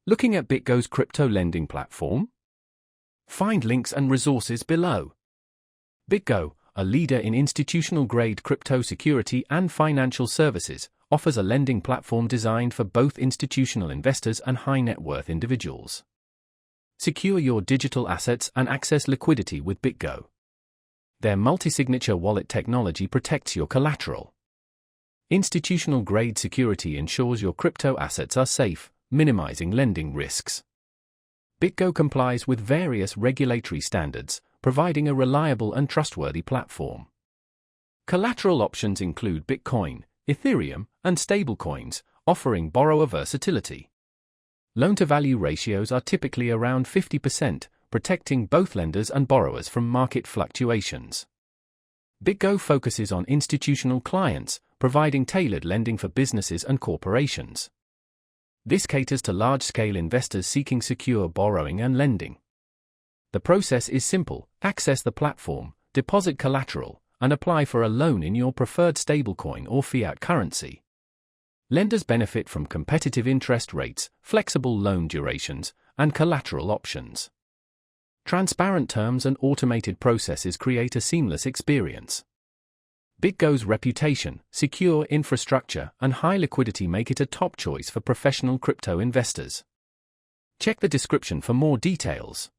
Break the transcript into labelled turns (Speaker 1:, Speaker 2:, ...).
Speaker 1: Looking at BitGo's crypto lending platform? Find links and resources below. BitGo, a leader in institutional-grade crypto security and financial services, offers a lending platform designed for both institutional investors and high-net-worth individuals. Secure your digital assets and access liquidity with BitGo. Their multi-signature wallet technology protects your collateral. Institutional-grade security ensures your crypto assets are safe, minimizing lending risks. BitGo complies with various regulatory standards, providing a reliable and trustworthy platform. Collateral options include Bitcoin, Ethereum, and stablecoins, offering borrower versatility. Loan-to-value ratios are typically around 50%, protecting both lenders and borrowers from market fluctuations. BitGo focuses on institutional clients, providing tailored lending for businesses and corporations. This caters to large-scale investors seeking secure borrowing and lending. The process is simple: access the platform, deposit collateral, and apply for a loan in your preferred stablecoin or fiat currency. Lenders benefit from competitive interest rates, flexible loan durations, and collateral options. Transparent terms and automated processes create a seamless experience. BitGo's reputation, secure infrastructure, and high liquidity make it a top choice for professional crypto investors. Check the description for more details.